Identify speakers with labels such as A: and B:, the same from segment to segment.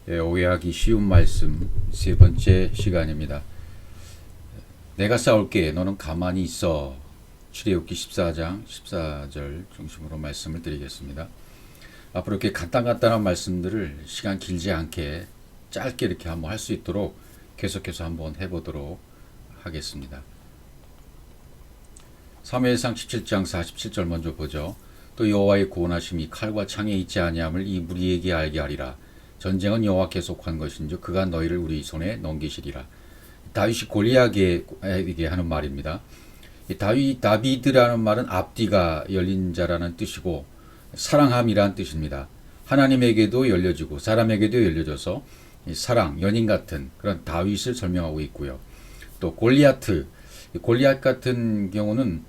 A: 오해하기 쉬운 말씀 세 번째 시간입니다. 내가 싸울게 너는 가만히 있어. 출애굽기 14장 14절 중심으로 말씀을 드리겠습니다. 앞으로 이렇게 간단한 말씀들을 시간 길지 않게 짧게 이렇게 한번 할 수 있도록 계속해서 한번 해보도록 하겠습니다. 사무엘상 17장 47절 먼저 보죠. 또 여호와의 구원하심이 칼과 창에 있지 아니함을 이 무리에게 알게 하리라. 전쟁은 여호와께 속한 것인즉 그가 너희를 우리 손에 넘기시리라. 다윗이 골리앗에게 하는 말입니다. 다비드라는 말은 앞뒤가 열린 자라는 뜻이고 사랑함이라는 뜻입니다. 하나님에게도 열려지고 사람에게도 열려져서 사랑, 연인 같은 그런 다윗을 설명하고 있고요. 또 골리앗 같은 경우는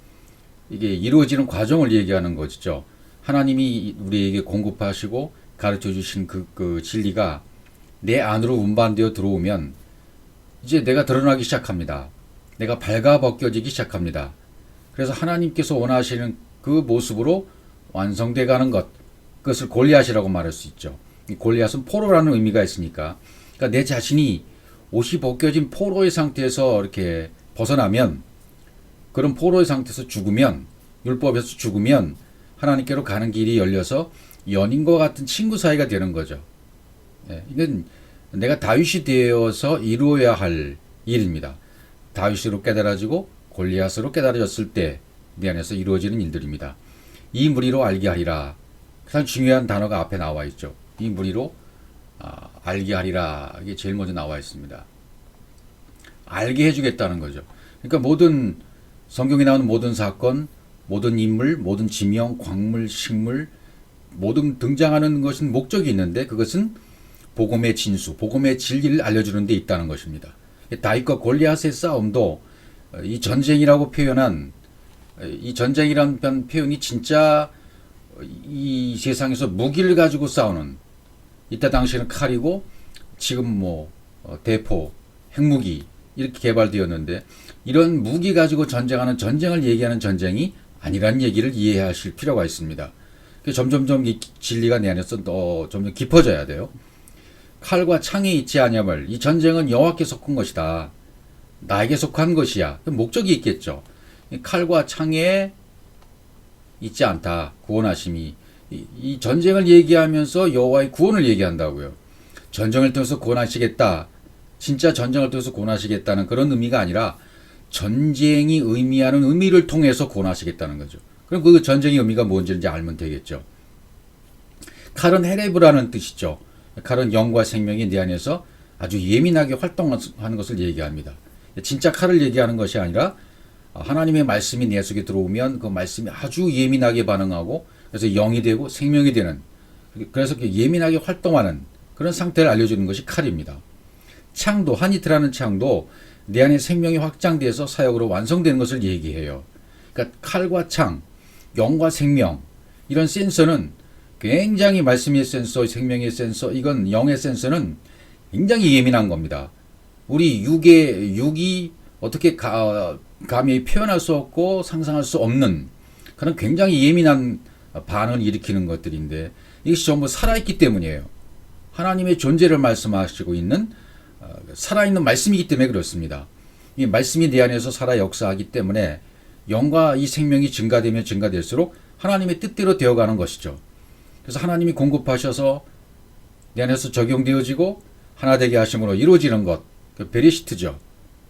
A: 이게 이루어지는 과정을 얘기하는 것이죠. 하나님이 우리에게 공급하시고 가르쳐 주신 그 진리가 내 안으로 운반되어 들어오면 이제 내가 드러나기 시작합니다. 내가 발가벗겨지기 시작합니다. 그래서 하나님께서 원하시는 그 모습으로 완성돼 가는 것, 그것을 골리앗이라고 말할 수 있죠. 이 골리앗은 포로라는 의미가 있으니까, 그러니까 내 자신이 옷이 벗겨진 포로의 상태에서 이렇게 벗어나면, 그런 포로의 상태에서 죽으면, 율법에서 죽으면 하나님께로 가는 길이 열려서 연인과 같은 친구 사이가 되는 거죠. 이건 내가 다윗이 되어서 이루어야 할 일입니다. 다윗으로 깨달아지고 골리앗으로 깨달아졌을 때 내 안에서 이루어지는 일들입니다. 이 무리로 알게 하리라. 가장 중요한 단어가 앞에 나와 있죠. 이 무리로 알게 하리라. 이게 제일 먼저 나와 있습니다. 알게 해주겠다는 거죠. 그러니까 모든 성경에 나오는 모든 사건, 모든 인물, 모든 지명, 광물, 식물, 모든 등장하는 것은 목적이 있는데 그것은 복음의 진수, 복음의 진리를 알려주는 데 있다는 것입니다. 다윗과 골리앗의 싸움도 이 전쟁이라고 표현한 이 전쟁이라는 표현이 진짜 이 세상에서 무기를 가지고 싸우는, 이때 당시에는 칼이고 지금 대포, 핵무기 이렇게 개발되었는데 이런 무기 가지고 전쟁하는 전쟁을 얘기하는 전쟁이 아니라는 얘기를 이해하실 필요가 있습니다. 점점점 이 진리가 내 안에서 점점 깊어져야 돼요. 칼과 창에 있지 아니함을, 이 전쟁은 여호와께 속한 것이다. 나에게 속한 것이야. 목적이 있겠죠. 칼과 창에 있지 않다. 구원하심이. 이 전쟁을 얘기하면서 여호와의 구원을 얘기한다고요. 전쟁을 통해서 구원하시겠다. 진짜 전쟁을 통해서 구원하시겠다는 그런 의미가 아니라 전쟁이 의미하는 의미를 통해서 구원하시겠다는 거죠. 그럼 그 전쟁의 의미가 뭔지 이제 알면 되겠죠. 칼은 헤레브라는 뜻이죠. 칼은 영과 생명이 내 안에서 아주 예민하게 활동하는 것을 얘기합니다. 진짜 칼을 얘기하는 것이 아니라 하나님의 말씀이 내 속에 들어오면 그 말씀이 아주 예민하게 반응하고 그래서 영이 되고 생명이 되는, 그래서 예민하게 활동하는 그런 상태를 알려주는 것이 칼입니다. 창도, 하니트라는 창도 내 안에 생명이 확장돼서 사역으로 완성되는 것을 얘기해요. 그러니까 칼과 창, 영과 생명, 이런 센서는 굉장히 말씀의 센서, 생명의 센서, 이건 영의 센서는 굉장히 예민한 겁니다. 우리 육이 어떻게 감히 표현할 수 없고 상상할 수 없는 그런 굉장히 예민한 반응을 일으키는 것들인데 이것이 전부 살아있기 때문이에요. 하나님의 존재를 말씀하시고 있는 살아있는 말씀이기 때문에 그렇습니다. 이 말씀이 내 안에서 살아 역사하기 때문에 영과 이 생명이 증가되면 증가될수록 하나님의 뜻대로 되어가는 것이죠. 그래서 하나님이 공급하셔서 내 안에서 적용되어지고 하나 되게 하심으로 이루어지는 것, 그 베리시트죠.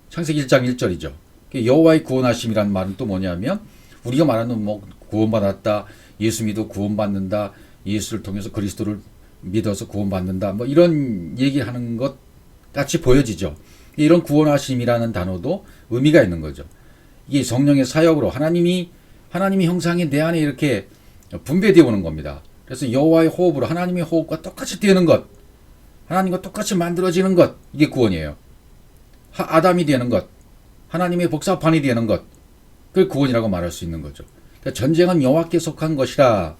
A: 창세기 1장 1절이죠. 여호와의 구원하심이라는 말은 또 뭐냐면 우리가 말하는 구원받았다, 예수 믿어 구원받는다, 예수를 통해서 그리스도를 믿어서 구원받는다, 이런 얘기하는 것 같이 보여지죠. 이런 구원하심이라는 단어도 의미가 있는 거죠. 이게 성령의 사역으로 하나님이 형상이 내 안에 이렇게 분배되어 오는 겁니다. 그래서 여호와의 호흡으로 하나님의 호흡과 똑같이 되는 것, 하나님과 똑같이 만들어지는 것, 이게 구원이에요. 아담이 되는 것, 하나님의 복사판이 되는 것, 그걸 구원이라고 말할 수 있는 거죠. 그러니까 전쟁은 여호와께 속한 것이라,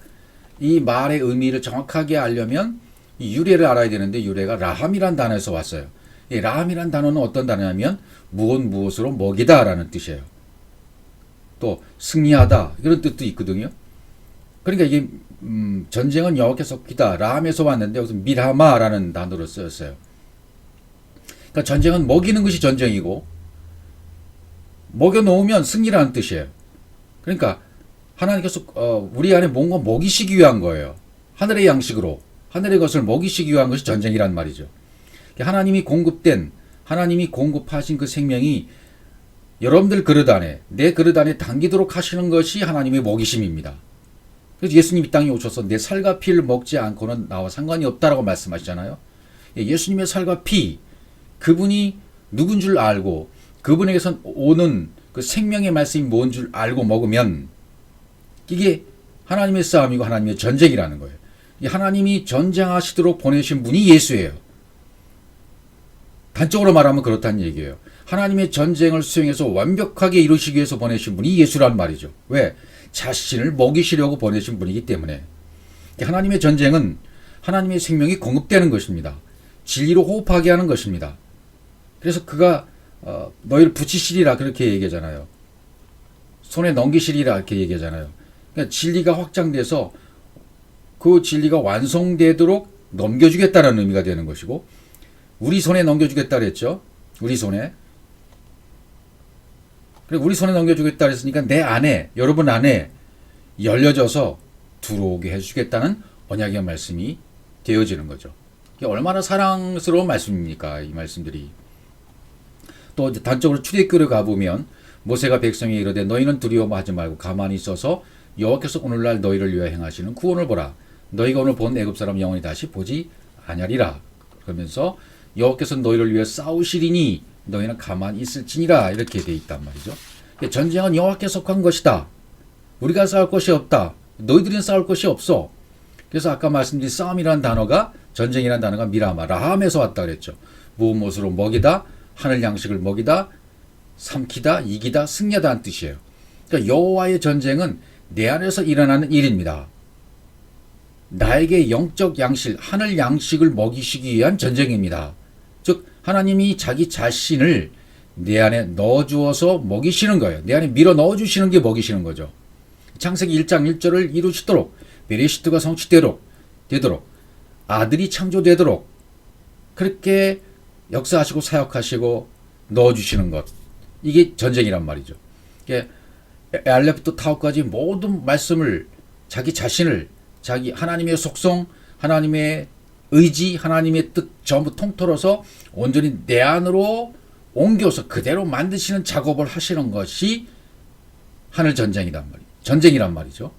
A: 이 말의 의미를 정확하게 알려면 이 유래를 알아야 되는데 유래가 라함이란 단어에서 왔어요. 이 라함이란 단어는 어떤 단어냐면 무엇으로 먹이다 라는 뜻이에요. 또 승리하다 이런 뜻도 있거든요. 그러니까 이게 전쟁은 여호와께서 속이다. 라함에서 왔는데 여기서 밀하마라는 단어로 쓰였어요. 그러니까 전쟁은 먹이는 것이 전쟁이고 먹여 놓으면 승리라는 뜻이에요. 그러니까 하나님께서 우리 안에 뭔가 먹이시기 위한 거예요. 하늘의 양식으로 하늘의 것을 먹이시기 위한 것이 전쟁이란 말이죠. 하나님이 공급하신 그 생명이 여러분들 그릇 안에, 내 그릇 안에 담기도록 하시는 것이 하나님의 먹이심입니다. 그래서 예수님 이 땅에 오셔서 내 살과 피를 먹지 않고는 나와 상관이 없다라고 말씀하시잖아요. 예수님의 살과 피, 그분이 누군 줄 알고 그분에게서 오는 그 생명의 말씀이 뭔 줄 알고 먹으면 이게 하나님의 싸움이고 하나님의 전쟁이라는 거예요. 하나님이 전쟁하시도록 보내신 분이 예수예요. 단적으로 말하면 그렇다는 얘기예요. 하나님의 전쟁을 수행해서 완벽하게 이루시기 위해서 보내신 분이 예수란 말이죠. 왜? 자신을 먹이시려고 보내신 분이기 때문에. 하나님의 전쟁은 하나님의 생명이 공급되는 것입니다. 진리로 호흡하게 하는 것입니다. 그래서 그가 너희를 붙이시리라 그렇게 얘기하잖아요. 손에 넘기시리라 이렇게 얘기하잖아요. 그러니까 진리가 확장돼서 그 진리가 완성되도록 넘겨주겠다는 의미가 되는 것이고, 우리 손에 넘겨주겠다 그랬죠. 우리 손에. 그리고 우리 손에 넘겨주겠다 그랬으니까 내 안에, 여러분 안에 열려져서 들어오게 해주겠다는 언약의 말씀이 되어지는 거죠. 이게 얼마나 사랑스러운 말씀입니까? 이 말씀들이. 또 단적으로 출애굽기를 가보면 모세가 백성에게 이르되 너희는 두려워하지 말고 가만히 있어서 여호와께서 오늘날 너희를 위하여 행하시는 구원을 보라. 너희가 오늘 본 애굽 사람 영원히 다시 보지 아니하리라. 그러면서 여호와께서 너희를 위해 싸우시리니 너희는 가만히 있을지니라 이렇게 돼 있단 말이죠. 전쟁은 여호와께서 속한 것이다. 우리가 싸울 것이 없다. 너희들은 싸울 것이 없어. 그래서 아까 말씀드린 싸움이라는 단어가, 전쟁이라는 단어가 미라마, 라함에서 왔다 그랬죠. 무엇으로 먹이다, 하늘 양식을 먹이다, 삼키다, 이기다, 승리하다는 뜻이에요. 그러니까 여호와의 전쟁은 내 안에서 일어나는 일입니다. 나에게 영적 양식, 하늘 양식을 먹이시기 위한 전쟁입니다. 즉 하나님이 자기 자신을 내 안에 넣어주어서 먹이시는 거예요. 내 안에 밀어 넣어주시는 게 먹이시는 거죠. 창세기 1장 1절을 이루시도록, 베레시트가 성취되도록 아들이 창조되도록 그렇게 역사하시고 사역하시고 넣어주시는 것, 이게 전쟁이란 말이죠. 알렙부터 타우까지 모든 말씀을, 자기 자신을, 자기 하나님의 속성, 하나님의 의지, 하나님의 뜻 전부 통틀어서 온전히 내 안으로 옮겨서 그대로 만드시는 작업을 하시는 것이 하늘 전쟁이란 말이죠.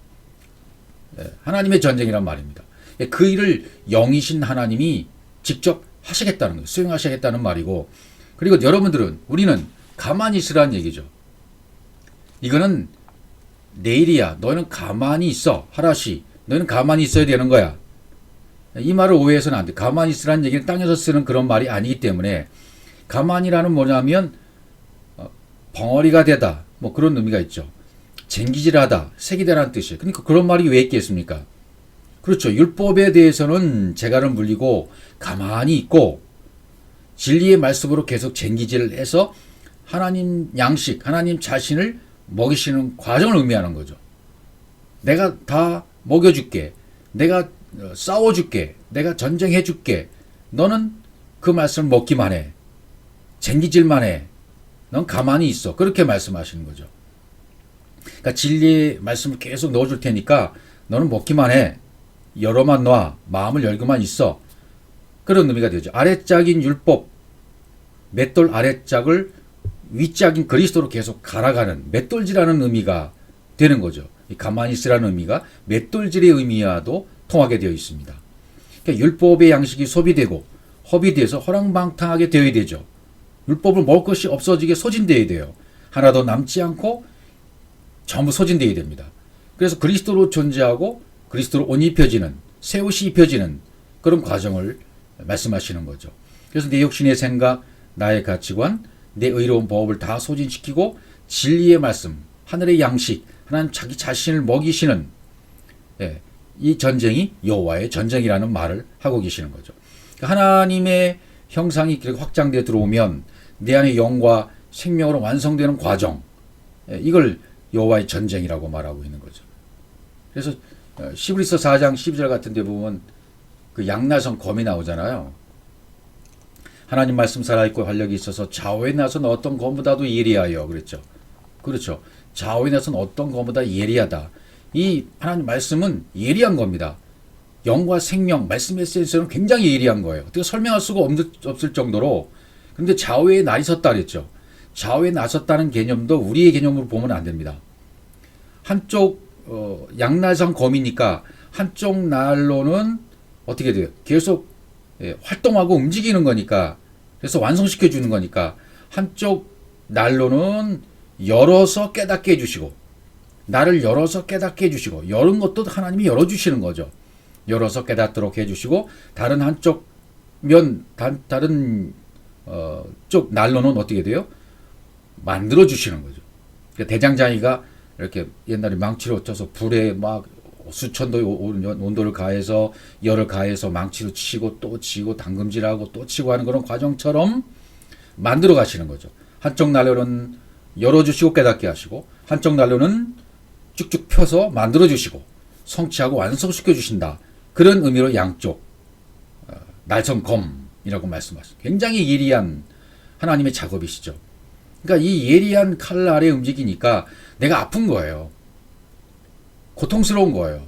A: 하나님의 전쟁이란 말입니다. 그 일을 영이신 하나님이 직접 하시겠다는 거예요. 수행하시겠다는 말이고, 그리고 여러분들은, 우리는 가만히 있으라는 얘기죠. 이거는 내일이야. 너희는 가만히 있어. 하라시. 너희는 가만히 있어야 되는 거야. 이 말을 오해해서는 안 돼. 가만히 있으라는 얘기는 땅에서 쓰는 그런 말이 아니기 때문에, 가만히라는 뭐냐면 벙어리가 되다, 뭐 그런 의미가 있죠. 쟁기질하다, 색이되라는 뜻이에요. 그러니까 그런 말이 왜 있겠습니까? 그렇죠. 율법에 대해서는 재갈을 물리고 가만히 있고 진리의 말씀으로 계속 쟁기질을 해서 하나님 양식, 하나님 자신을 먹이시는 과정을 의미하는 거죠. 내가 다 먹여줄게. 내가 싸워줄게. 내가 전쟁해줄게. 너는 그 말씀을 먹기만 해. 쟁기질만 해. 넌 가만히 있어. 그렇게 말씀하시는 거죠. 그러니까 진리의 말씀을 계속 넣어줄 테니까 너는 먹기만 해. 열어만 놔. 마음을 열고만 있어. 그런 의미가 되죠. 아래짝인 율법, 맷돌 아래짝을 윗짝인 그리스도로 계속 갈아가는 맷돌질하는 의미가 되는 거죠. 이 가만히 있으라는 의미가 맷돌질의 의미와도 통하게 되어 있습니다. 그러니까 율법의 양식이 소비되고 허비돼서 허랑방탕하게 되어야 되죠. 율법을 먹을 것이 없어지게 소진되어야 돼요. 하나도 남지 않고 전부 소진되어야 됩니다. 그래서 그리스도로 존재하고 그리스도로 옷 입혀지는, 새 옷이 입혀지는 그런 과정을 말씀하시는 거죠. 그래서 내 육신의 생각, 나의 가치관, 내 의로운 법을 다 소진시키고 진리의 말씀, 하늘의 양식, 하나님 자기 자신을 먹이시는 이 전쟁이 여호와의 전쟁이라는 말을 하고 계시는 거죠. 하나님의 형상이 확장되어 들어오면 내 안의 영과 생명으로 완성되는 과정, 이걸 여호와의 전쟁이라고 말하고 있는 거죠. 그래서 시브리서 4장 12절 같은 데 보면 그 양나선 검이 나오잖아요. 하나님 말씀 살아있고 활력이 있어서 좌우에 나선 어떤 검보다도 예리하여 그랬죠. 그렇죠. 좌우에 나선 어떤 검보다 예리하다. 이 하나님 말씀은 예리한 겁니다. 영과 생명, 말씀의 센스는 굉장히 예리한 거예요. 어떻게 설명할 수가 없을 정도로. 그런데 좌우에 나 있었다 그랬죠. 좌우에 나섰다는 개념도 우리의 개념으로 보면 안 됩니다. 한쪽 양날선 검이니까 한쪽 날로는 어떻게 돼요? 계속 활동하고 움직이는 거니까, 그래서 완성시켜 주는 거니까 한쪽 날로는 열어서 깨닫게 해주시고, 나를 열어서 깨닫게 해주시고, 여는 것도 하나님이 열어주시는 거죠. 열어서 깨닫도록 해주시고, 다른 한쪽 다른 쪽 난로는 어떻게 돼요? 만들어 주시는 거죠. 그러니까 대장장이가 이렇게 옛날에 망치로 쳐서 불에 막 수천 도의 온도를 가해서 열을 가해서 망치로 치고 또 치고 담금질하고 또 치고 하는 그런 과정처럼 만들어 가시는 거죠. 한쪽 난로는 열어주시고 깨닫게 하시고, 한쪽 난로는 쭉쭉 펴서 만들어 주시고 성취하고 완성시켜 주신다. 그런 의미로 양쪽 날성검이라고 말씀하셨어요. 굉장히 예리한 하나님의 작업이시죠. 그러니까 이 예리한 칼 아래 움직이니까 내가 아픈 거예요. 고통스러운 거예요.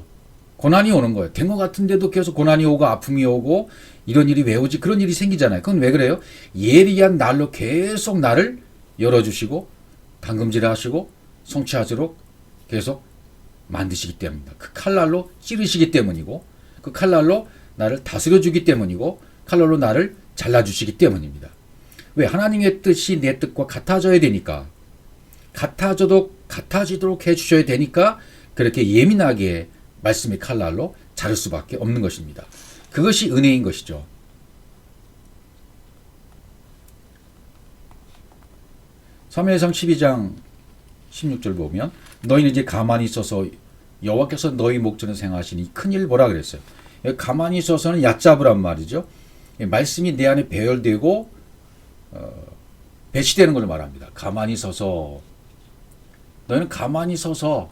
A: 고난이 오는 거예요. 된 것 같은데도 계속 고난이 오고 아픔이 오고 이런 일이 왜 오지? 그런 일이 생기잖아요. 그건 왜 그래요? 예리한 날로 계속 나를 열어주시고 담금질 하시고 성취하도록 계속 만드시기 때문입니다. 그 칼날로 찌르시기 때문이고, 그 칼날로 나를 다스려주기 때문이고, 칼날로 나를 잘라주시기 때문입니다. 왜? 하나님의 뜻이 내 뜻과 같아져야 되니까, 같아지도록 해주셔야 되니까 그렇게 예민하게 말씀의 칼날로 자를 수밖에 없는 것입니다. 그것이 은혜인 것이죠. 사무엘상 12장 16절 보면 너희는 이제 가만히 있어서 여호와께서 너희 목전에 생하시니 큰일 보라 그랬어요. 가만히 있어서는 얕잡으란 말이죠. 말씀이 내 안에 배열되고 배치되는 걸 말합니다. 가만히 서서, 너희는 가만히 서서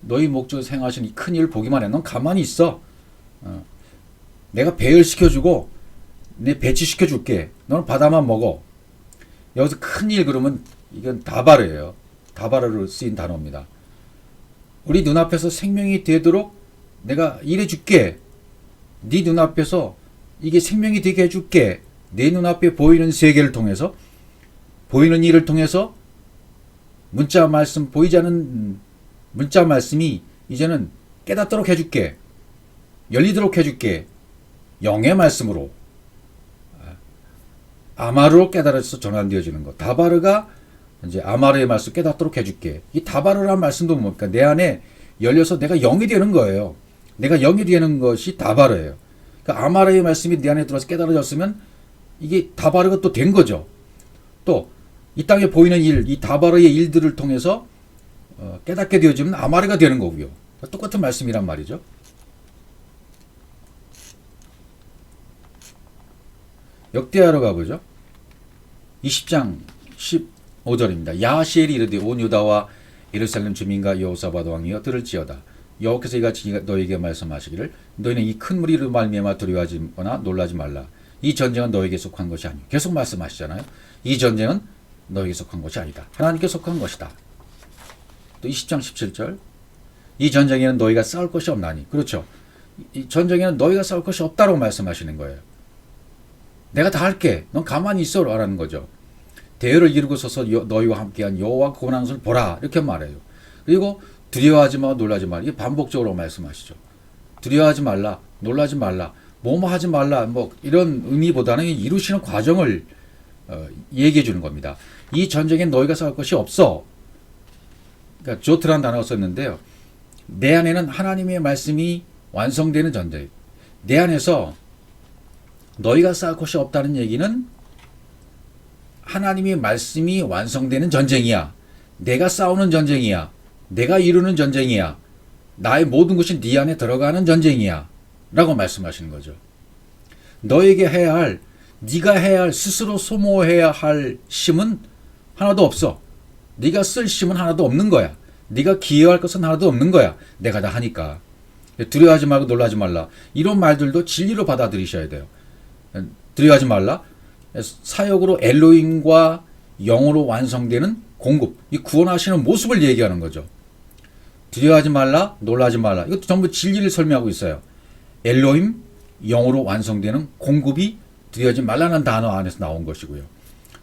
A: 너희 목전에 생하시니 큰일 보기만 해. 넌 가만히 있어. 내가 배열시켜주고 내 배치시켜줄게. 너는 받아만 먹어. 여기서 큰일 그러면 이건 다바르예요. 다바르로 쓰인 단어입니다. 우리 눈앞에서 생명이 되도록 내가 일해줄게. 네 눈앞에서 이게 생명이 되게 해줄게. 내 눈앞에 보이는 세계를 통해서, 보이는 일을 통해서 문자 말씀, 보이지 않는 문자 말씀이 이제는 깨닫도록 해줄게. 열리도록 해줄게. 영의 말씀으로 아마르로 깨달아서 전환되어지는 것. 다바르가 이제 아마르의 말씀 깨닫도록 해줄게. 이 다바르라는 말씀도 뭡니까? 내 안에 열려서 내가 영이 되는 거예요. 내가 영이 되는 것이 다바르예요. 그러니까 아마르의 말씀이 내 안에 들어서 깨달아졌으면 이게 다바르가 또 된 거죠. 또 이 땅에 보이는 일, 이 다바르의 일들을 통해서 깨닫게 되어지면 아마르가 되는 거고요. 똑같은 말씀이란 말이죠. 역대하러 가보죠. 20장 15절입니다. 야하시엘이 이르되 온 유다와 예루살렘 주민과 여호사밧 왕이여 들을지어다. 여호와께서 이같이 너에게 말씀하시기를 너희는 이 큰 무리로 말미암아 두려워하거나 놀라지 말라. 이 전쟁은 너에게 속한 것이 아니오. 계속 말씀하시잖아요. 이 전쟁은 너에게 속한 것이 아니다. 하나님께 속한 것이다. 또 20장 17절 이 전쟁에는 너희가 싸울 것이 없나니. 그렇죠. 이 전쟁에는 너희가 싸울 것이 없다고 말씀하시는 거예요. 내가 다 할게. 넌 가만히 있어 라는 거죠. 대열을 이루고 서서 너희와 함께한 여호와 고난한 것을 보라. 이렇게 말해요. 그리고 두려워하지 마, 놀라지 말라. 이게 반복적으로 말씀하시죠. 두려워하지 말라, 놀라지 말라, 뭐뭐 하지 말라, 뭐 이런 의미보다는 이루시는 과정을 얘기해 주는 겁니다. 이 전쟁엔 너희가 싸울 것이 없어. 그러니까 조트라는 단어가 썼는데요. 내 안에는 하나님의 말씀이 완성되는 전쟁. 내 안에서 너희가 싸울 것이 없다는 얘기는 하나님의 말씀이 완성되는 전쟁이야. 내가 싸우는 전쟁이야. 내가 이루는 전쟁이야. 나의 모든 것이 네 안에 들어가는 전쟁이야. 라고 말씀하시는 거죠. 너에게 해야 할, 네가 해야 할, 스스로 소모해야 할 힘은 하나도 없어. 네가 쓸 힘은 하나도 없는 거야. 네가 기여할 것은 하나도 없는 거야. 내가 다 하니까. 두려워하지 말고 놀라지 말라. 이런 말들도 진리로 받아들이셔야 돼요. 두려워하지 말라. 사역으로 엘로힘과 영으로 완성되는 공급, 이 구원하시는 모습을 얘기하는 거죠. 두려워하지 말라, 놀라지 말라. 이것도 전부 진리를 설명하고 있어요. 엘로힘, 영으로 완성되는 공급이 두려워하지 말라는 단어 안에서 나온 것이고요.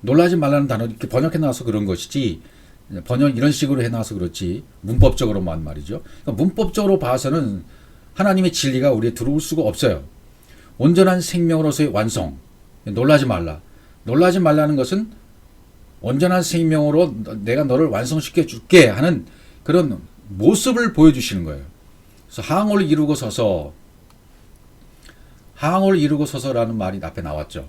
A: 놀라지 말라는 단어 이렇게 번역해 놔서 그런 것이지, 번역 이런 식으로 해 놔서 그렇지, 문법적으로만 말이죠. 그러니까 문법적으로 봐서는 하나님의 진리가 우리에 들어올 수가 없어요. 온전한 생명으로서의 완성, 놀라지 말라. 놀라지 말라는 것은 온전한 생명으로 내가 너를 완성시켜 줄게 하는 그런 모습을 보여주시는 거예요. 그래서 항오를 이루고 서서, 항오를 이루고 서서라는 말이 앞에 나왔죠.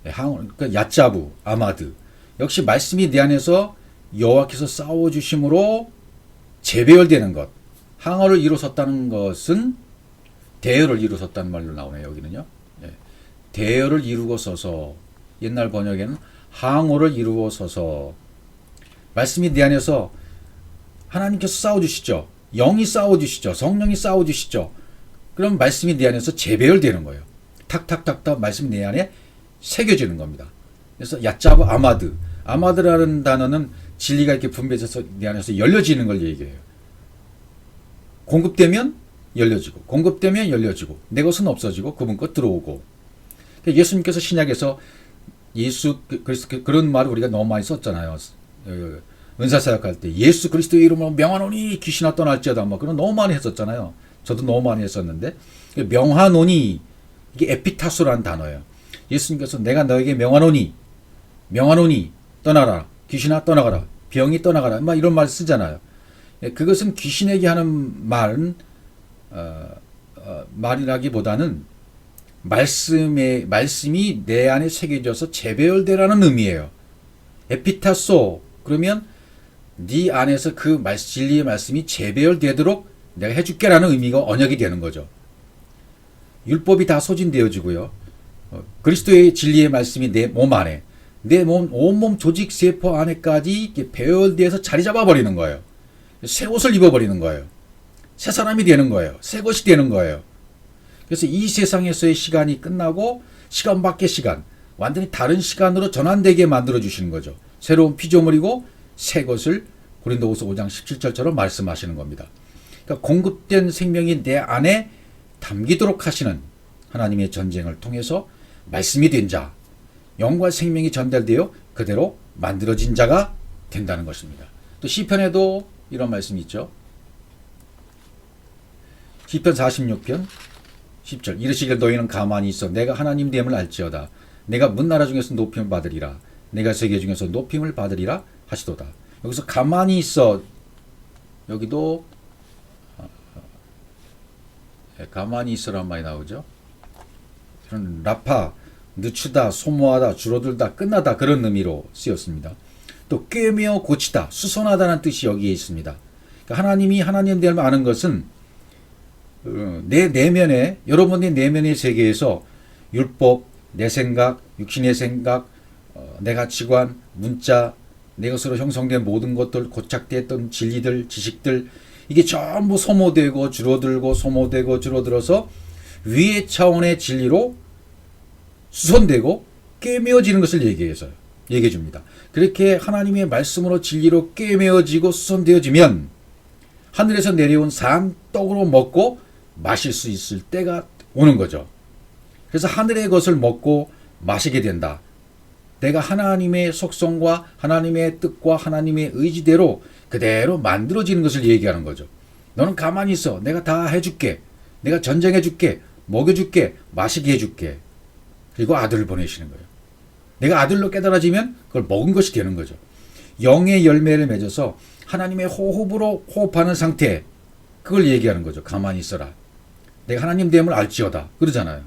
A: 그러니까 얏자부, 아마드. 역시 말씀이 내 안에서 여호와께서 싸워주심으로 재배열되는 것. 항오를 이루었다는 것은 대열을 이루었다는 말로 나오네요. 여기는요. 대열을 이루고 서서, 옛날 번역에는 항오를 이루어 서서, 말씀이 내 안에서 하나님께서 싸워주시죠. 영이 싸워주시죠. 성령이 싸워주시죠. 그럼 말씀이 내 안에서 재배열되는 거예요. 탁탁탁탁 말씀이 내 안에 새겨지는 겁니다. 그래서 얏자부 아마드. 아마드라는 단어는 진리가 이렇게 분배돼서 내 안에서 열려지는 걸 얘기해요. 공급되면 열려지고, 공급되면 열려지고, 내 것은 없어지고 그분 것 들어오고. 예수님께서 신약에서 예수 그리스도 그런 말을 우리가 너무 많이 썼잖아요. 은사사역할 때 예수 그리스도의 이름으로 명하노니 귀신아 떠날지어다, 뭐 그런 너무 많이 했었잖아요. 저도 너무 많이 했었는데, 명하노니 이게 에피타소라는 단어예요. 예수님께서 내가 너에게 명하노니, 명하노니 떠나라, 귀신아 떠나가라, 병이 떠나가라, 막 이런 말 쓰잖아요. 그것은 귀신에게 하는 말은 말이라기보다는 말씀이 내 안에 새겨져서 재배열되라는 의미예요. 에피타소, 그러면 네 안에서 그 진리의 말씀이 재배열되도록 내가 해줄게라는 의미가 언약이 되는 거죠. 율법이 다 소진되어지고요. 그리스도의 진리의 말씀이 내 몸 안에, 내 몸, 온몸 조직 세포 안에까지 배열돼서 자리 잡아버리는 거예요. 새 옷을 입어버리는 거예요. 새 사람이 되는 거예요. 새 것이 되는 거예요. 그래서 이 세상에서의 시간이 끝나고 시간 밖의 시간, 완전히 다른 시간으로 전환되게 만들어주시는 거죠. 새로운 피조물이고 새 것을 고린도후서 5장 17절처럼 말씀하시는 겁니다. 그러니까 공급된 생명이 내 안에 담기도록 하시는 하나님의 전쟁을 통해서 말씀이 된 자, 영과 생명이 전달되어 그대로 만들어진 자가 된다는 것입니다. 또 시편에도 이런 말씀이 있죠. 시편 46편 10절, 이르시길 너희는 가만히 있어 내가 하나님 됨을 알지어다. 내가 문나라 중에서 높임을 받으리라. 내가 세계 중에서 높임을 받으리라 하시도다. 여기서 가만히 있어, 여기도 가만히 있어란 말이 나오죠. 그런 라파, 늦추다, 소모하다, 줄어들다, 끝나다, 그런 의미로 쓰였습니다. 또 꿰매어 고치다, 수선하다는 뜻이 여기에 있습니다. 그러니까 하나님이 하나님 됨을 아는 것은 내 내면에, 여러분의 내면의 세계에서 율법, 내 생각, 육신의 생각, 내 가치관, 문자, 내 것으로 형성된 모든 것들, 고착됐던 진리들, 지식들, 이게 전부 소모되고 줄어들고 소모되고 줄어들어서 위의 차원의 진리로 수선되고 꿰매어지는 것을 얘기해 줍니다. 그렇게 하나님의 말씀으로 진리로 꿰매어지고 수선되어지면 하늘에서 내려온 산 떡으로 먹고 마실 수 있을 때가 오는 거죠. 그래서 하늘의 것을 먹고 마시게 된다. 내가 하나님의 속성과 하나님의 뜻과 하나님의 의지대로 그대로 만들어지는 것을 얘기하는 거죠. 너는 가만히 있어. 내가 다 해줄게. 내가 전쟁해줄게. 먹여줄게. 마시게 해줄게. 그리고 아들을 보내시는 거예요. 내가 아들로 깨달아지면 그걸 먹은 것이 되는 거죠. 영의 열매를 맺어서 하나님의 호흡으로 호흡하는 상태, 그걸 얘기하는 거죠. 가만히 있어라. 내가 하나님 됨을 알지어다. 그러잖아요.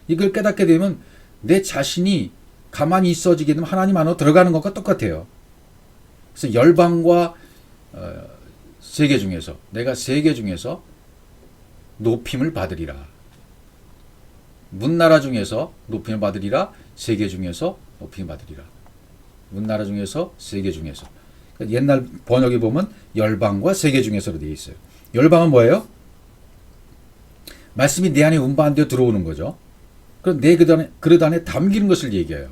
A: 이걸 깨닫게 되면 내 자신이 가만히 있어지게 되면 하나님 안으로 들어가는 것과 똑같아요. 그래서 열방과 세계 중에서, 내가 세계 중에서 높임을 받으리라. 문나라 중에서 높임을 받으리라. 세계 중에서 높임을 받으리라. 문나라 중에서 세계 중에서. 옛날 번역에 보면 열방과 세계 중에서로 되어 있어요. 열방은 뭐예요? 말씀이 내 안에 운반되어 들어오는 거죠. 그럼 내 그릇 안에 담기는 것을 얘기해요.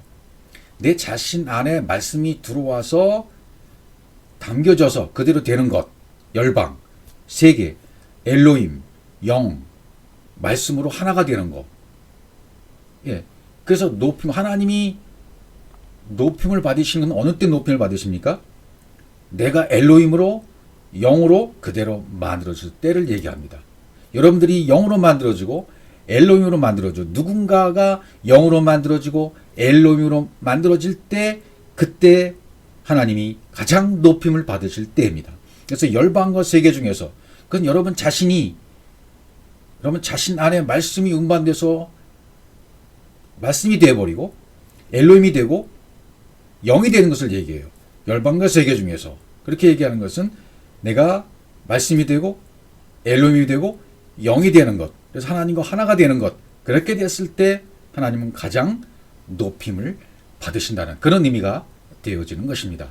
A: 내 자신 안에 말씀이 들어와서 담겨져서 그대로 되는 것. 열방, 세계, 엘로힘, 영, 말씀으로 하나가 되는 거. 예. 그래서 하나님이 높임을 받으시는 건 어느 때 높임을 받으십니까? 내가 엘로힘으로 영으로 그대로 만들어질 때를 얘기합니다. 여러분들이 영으로 만들어지고 엘로힘으로 만들어져 누군가가 영으로 만들어지고 엘로힘으로 만들어질 때 그때 하나님이 가장 높임을 받으실 때입니다. 그래서 열방과 세계 중에서 그건 여러분 자신 안에 말씀이 운반돼서 말씀이 되어버리고 엘로힘이 되고 영이 되는 것을 얘기해요. 열방과 세계 중에서 그렇게 얘기하는 것은 내가 말씀이 되고 엘로힘이 되고 영이 되는 것, 그래서 하나님과 하나가 되는 것, 그렇게 됐을 때 하나님은 가장 높임을 받으신다는 그런 의미가 되어지는 것입니다.